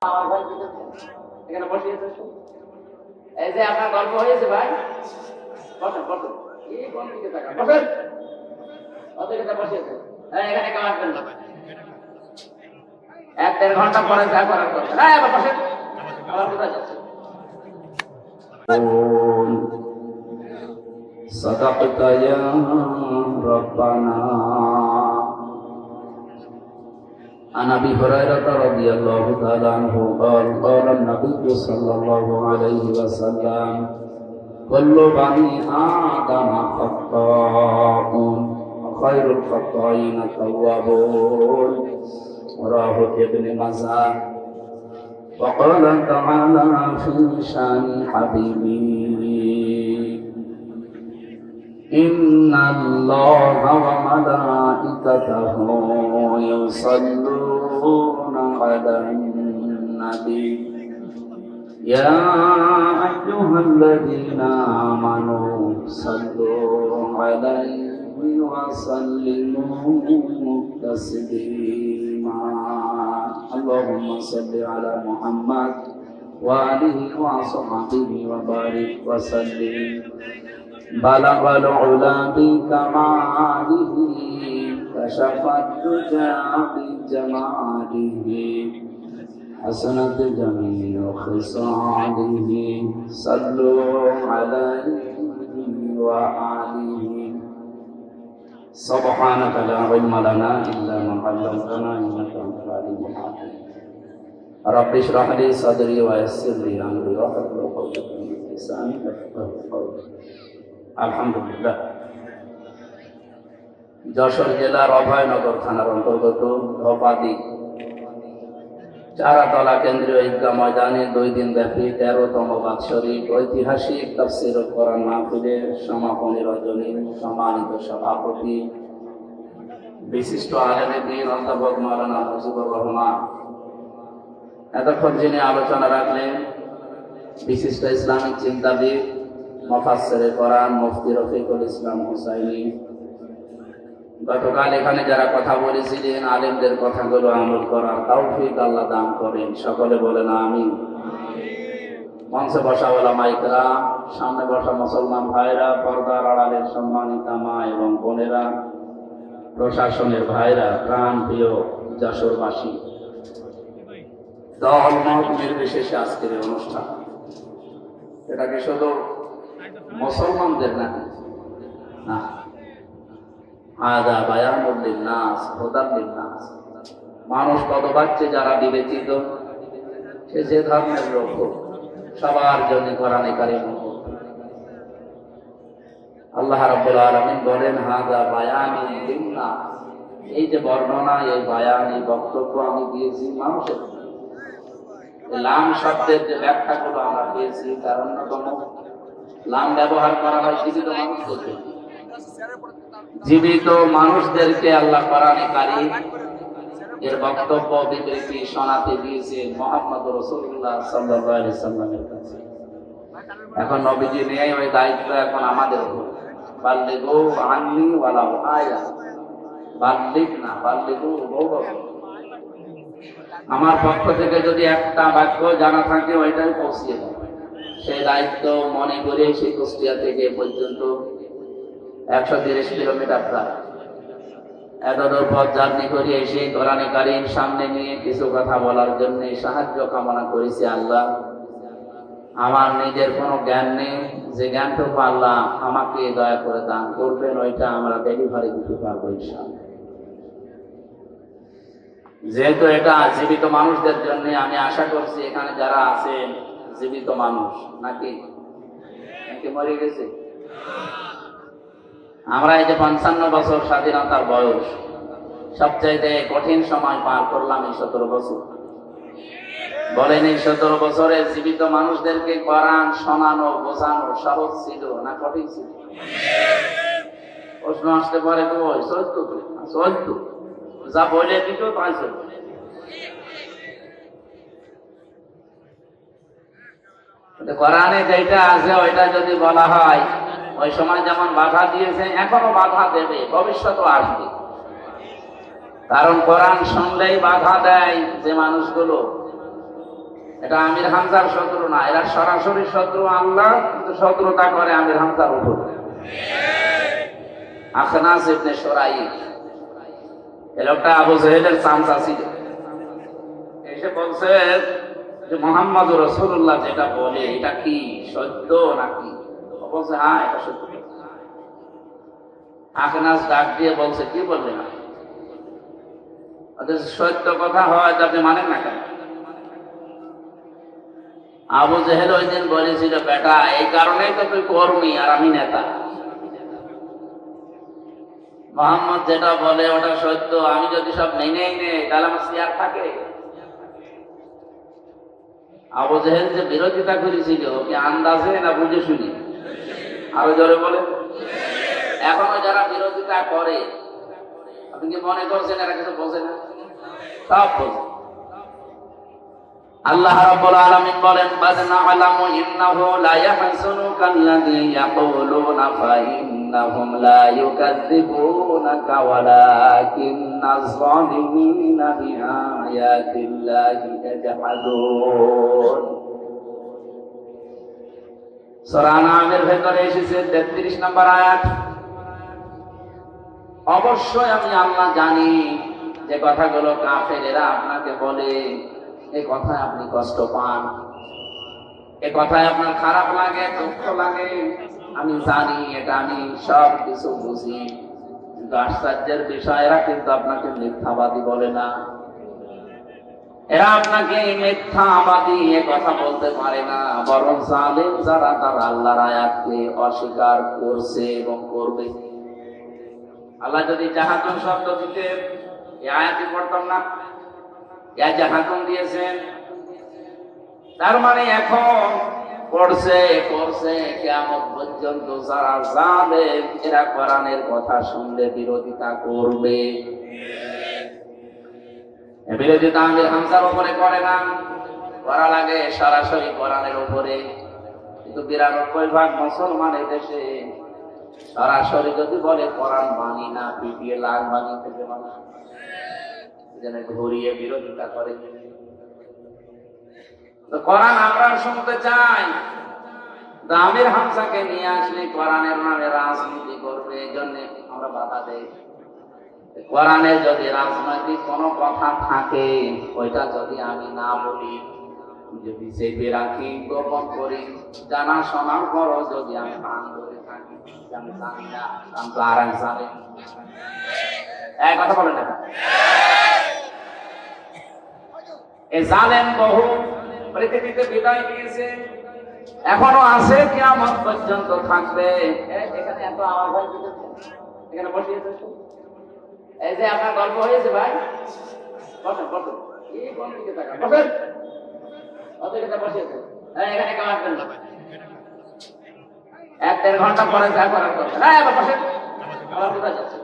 এখানে বসিয়েছে। এই যে আপনার গল্প হয়েছে ভাই, বসেন বসেন। এই কোন দিকে তাকান, বসেন। ওদিকে বসিয়েছে। এখানে কেউ আসবেন না। 1-1.5 ঘন্টা পরে যা করার করবেন। এবার বসেন। আবার কোথায় যাচ্ছে? صدقت يا ربنا. عن ابي هريره رضي الله تعالى عنه قال قال النبي صلى الله عليه وسلم كل بني ادم خطاء خير الخطائين التوابون. رواه ابن ماجه. وقال تعالى في شان حبيبي إن الله وملائكته يصلون على النبي يا أيها الذين آمنوا صلوا عليه وسلموا تسليما. اللهم صل على محمد وآله وصحبه وبارك وسلم. بلغ العلا بكماله كشف الدجى بجماله حسنت جميع خصاله صلوا عليه وآله. سبحانك لا علم لنا إلا ما علمتنا إنك أنت العليم الحكيم. رب اشرح لي صدري ويسر لي أمري واحلل عقدة من لساني يفقهوا قولي. আলহামদুলিল্লাহ। যশোর জেলার অভয়নগর থানার অন্তর্গত ধপাদি চারাতলা কেন্দ্রীয় ঈদগাহ ময়দানে 2 দিন ব্যাপী 13তম বাৎসরিক ঐতিহাসিক তাফসীর ও কোরআন মাহফিলের সমাপনী রজনী সম্মানিত সভাপতি বিশিষ্ট আলেম দ্বীন অধ্যাপক মাওলানা মুজিবুর রহমান, এতক্ষণ যিনি আলোচনা রাখলেন বিশিষ্ট ইসলামিক চিন্তাবিদ মুফাসসিরে কোরআন মুফতি রফিকুল ইসলাম হুসাইনি। গতকাল এখানে যারা কথা বলেছিলেন আলেমদের কথাগুলো আমল করার তৌফিক আল্লাহ দান করেন, সকলে বলেন আমিন। মঞ্চে বসা ওলামায়ে কেরাম, সামনে বসা মুসলমান ভাইরা, পর্দার আড়ালের সম্মানিতা মা এবং বোনেরা, প্রশাসনের ভাইরা, প্রাণ প্রিয় যশোরবাসী, দল মত নির্বিশেষে আজকের এই অনুষ্ঠান এটাকে শুধু মুসলমানদের নাকি না, আদা বায়ানুল লিন্নাস হুদাল লিন্নাস, মানুষ পদবাচ্যে যারা বিবেচিত, সে যে ধর্মের লোক হোক, সবার জন্য কোরআনে কারীম। আল্লাহ রাব্বুল আলামিন বলেন হাদা বায়ানুল লিন্নাস, এই যে বর্ণনা, এই বায়ান, এই বক্তব্য আমি দিয়েছি মানুষের। লাম শব্দের যে ব্যাখ্যাগুলো আমরা পেয়েছি তার অন্যতম, লাম ব্যবহার করা হয় জীবিত মানুষদেরকে। জীবিত মানুষদেরকে আল্লাহ কোরআনে কারীম এর বক্তব্য বিবৃতি শোনাতে দিয়েছে মুহাম্মদ রাসূলুল্লাহ সাল্লাল্লাহু আলাইহি সাল্লামের কাছে। এখন নবীজি নিয়ে ওই দায়িত্ব এখন আমাদের উপর। বাল্লিগু আন্নি ওয়ালাউ আয়া, বাল্লিগ না বাল্লিগু বহু, আমার পক্ষ থেকে যদি একটা বাক্য জানা থাকে ওইটাই পৌঁছিয়ে দেয়। সেই দায়িত্ব মনে করে সেই কুষ্টিয়া থেকে পর্যন্ত 130 কিলোমিটার প্রায় এতদূর পথ জার্নি করে এসে কোরআনে কারীম সামনে নিয়ে কিছু কথা বলার জন্য সাহায্য কামনা করেছি। আল্লাহ, আমার নিজের কোনো জ্ঞান নেই, যে জ্ঞানটুকু আল্লাহ আমাকে দয়া করে দান করবেন ওইটা আমরা ডেলিভারি দিতে পারবো ইনশাআল্লাহ। যেহেতু এটা জীবিত মানুষদের জন্য, আমি আশা করছি এখানে যারা আছেন জীবিত মানুষ নাকি মরে গেছে। আমরা এই যে 55 বছর স্বাধীনতার বয়স, সবচাইতে কঠিন সময় পার করলাম এই 17 বছর। বলেন এই 17 বছরে জীবিত মানুষদেরকে কোরআন শোনানো বোঝানো সহজ ছিল না কঠিন ছিল? প্রশ্ন আসতে পারে তো সত্য যা বলে দিত তাই সত্য। কোরআনে যেটা আছে ওইটা যদি বলা হয়, ওই সময় যেমন বাধা দিয়েছে এখনো বাধা দেবে, ভবিষ্যতেও আসবে। কারণ কোরআন শুনলেই বাধা দেয় যে মানুষগুলো, এটা আমির হামজার শত্রু না, এরা সরাসরি শত্রু আল্লাহ, কিন্তু শত্রুতা করে আমির হামজার উপর। আখনাস ইবনে শুরাইহ, এই লোকটা আবু জাহেলের চামচা ছিল, এসে বলছে যে মুহাম্মদুর রাসূলুল্লাহ যেটা বলে এটা কি সত্য নাকি? বলছে হ্যাঁ এটা সত্য। আখনাস ডাক দিয়ে বলছে কি বললেন না? সত্য কথা হয় তো আপনি মানেন না কেন? আবু জেহেল ওই দিন বলেছিল, বেটা এই কারণেই তো তুই কর্মী আর আমি নেতা। মোহাম্মদ যেটা বলে ওটা সত্য, আমি যদি সব নেই তাহলে আমার চেয়ার থাকে। আবু জেহেল যে বিরোধিতা করেছিল কি আন্দাজে না বুঝে শুনি? আরো জোরে বলে। এখনো যারা বিরোধিতা করে আপনি কি মনে করছেন এরা কিছু বোঝে না? সব বোঝে। আল্লাহ রাব্বুল আলামিন বলেন, বাদনা'লামু ইন্নাহু লা ইয়াহসুনুকা আল্লাযী ইয়াকুলুনা ফা ইন্নাহুম লা ইউকাযযিবুনাকা ওয়ালাকিন্নাজ যালিমিনা বিআয়াতিল্লাহি ইয়াজহাদুন। সূরা আনামের ভেতরে এসেছে 33 নম্বর আয়াত। অবশ্যই আমি আল্লাহ জানি যে কথাগুলো কাফেরেরা আপনাকে বলে, এই কথায় আপনি কষ্ট পান, এই কথায় আপনার খারাপ লাগে, দুঃখ লাগে, আমি জানি, এটা আমি সব কিছু বুঝি। কিন্তু আশ্চর্যের বিষয় এরা কিন্তু আপনাকে মিথ্যাবাদী বলে না। এরা আপনাকে মিথ্যাবাদী এ কথা বলতে পারে না, বরং জালেম যারা তারা আল্লাহর আয়াতকে অস্বীকার করছে এবং করবে। আল্লাহ যদি জাহাতুন শব্দ দিতেন এই আয়াতই পড়তাম না। জাহাতুন দিয়েছেন, তার মানে এখন করছে কিয়ামত পর্যন্ত যারা জালেম এরা কোরআনের কথা শুনলে বিরোধিতা করবে। বিরোধিতা আমির হামজার উপরে করে না, করা লাগে সরাসরি কোরআনের উপরে। কিন্তু ৯২% মুসলমান এই দেশে সরাসরি যদি বলে কোরআন মানি না, পিটিয়ে লাল মানি থেকে মানা, যেন ঘুরিয়ে বিরোধিতা করে। কোরআন আমরা শুনতে চাই, আমির হামজাকে নিয়ে আসলে কোরআনের নামে রাজনীতি করবে, এই জন্য আমরা বাধা দেই। কোরআনে যদি রাজনৈতিক কোনো কথা থাকে ওইটা যদি আমি না বলি, যদি চেপে রাখি, গোপন করি, জানা শোনার পরও যদি আমি ভান করে থাকি, আমি জানি না, আমি তো আর এক জালেম। এক কথা বলে না, এই জালেম বহু পৃথিবীতে বিদায় নিয়েছে, এখনো আছে, কিয়ামত পর্যন্ত থাকবে। এখানে এত আওয়াজ হয়, এখানে বসিয়েছে। এই যে আপনার গল্প হয়েছে ভাই, বসেন বসেন, এই কোন দিকে তাকান, বসেন, ওদিকে বসিয়েছে। এখানে কেউ আসবেন না, ১-১.৫ ঘন্টা পরে যা করার করবেন। বসেন, আবার কোথায় যাচ্ছে?